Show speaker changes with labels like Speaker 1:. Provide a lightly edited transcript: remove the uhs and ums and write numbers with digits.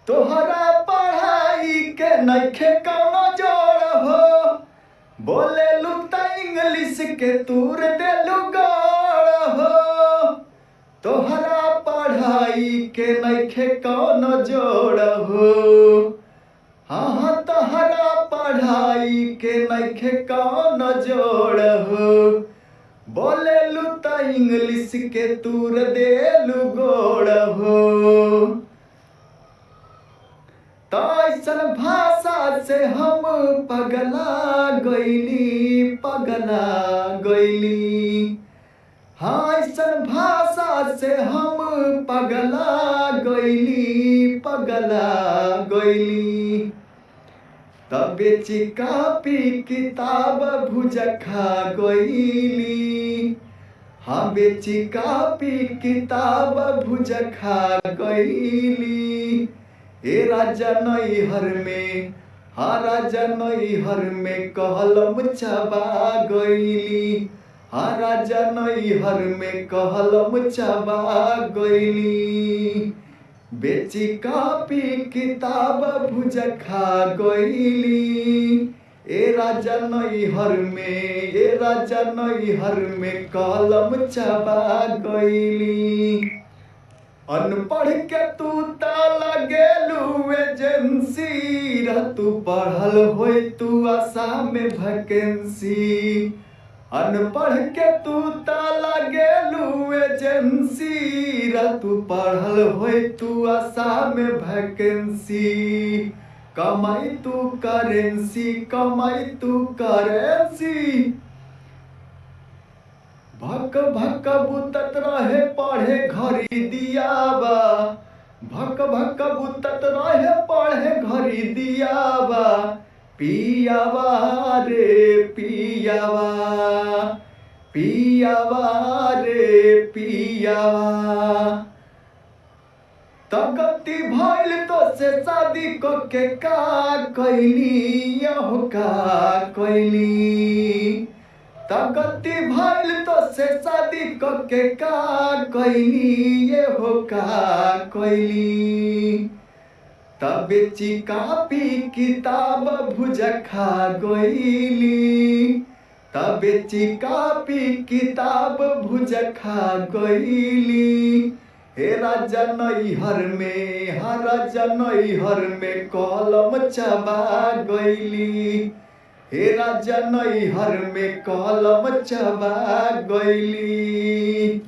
Speaker 1: तोहरा पढ़ाई के नइखे कौनो जोड़ हो। बोलेलू त इंग्लिश के तूर देलू गोड़ हो। तोहरा पढ़ाई के नइखे कौनो जोड़ हो। हाँ तोहरा पढ़ाई के नइखे कौनो जोड़ हो। बोलेलू त इंग्लिश के तूर देलू गोड़ हो। तो ऐसन भाषा से हम पगला गईली हाँ ऐसन भाषा से हम पगला गईली। तब बेची कापी किताब भुज खा गईली। हाँ बेची कापी किताब भुज खा गईली। ए राजा नैहर में हाँ राजा नैहर में कहलम चबा गईली। हाँ राजा नैहर में कहलम चबा गईली। बेची कापी किताब भुज खा गईली। ए राजा नैहर में कहलम चबा गईली। अनपढ़ के तू ताला गेलू एजेंसी। तू पढ़ल होई तू आशा में वैकेंसी। अनपढ़ के तू ताला गेलू एजेंसी। तू पढ़ल होई तू आशा में वैकेंसी। कमाई तू करेंसी भक भक बुतत रहे पढ़े घरी दियाबा। भक भक बुतत रहे पढ़े घरी दियाबा। पियावा रे पियावा रे पियावा। तगती भइल तो से शादी को के का कैली यहो का कैली। तगती भइल तो से शादी के का कैली ये हो का कैली। तब बेची कापी किताब भुज खा गईली। तब बेची कापी किताब भुज खा गईली। हे राजा नैहर में हाँ राजा नैहर में कलम चबा गईली। हे राजा नैहर में कलम चबा गईली।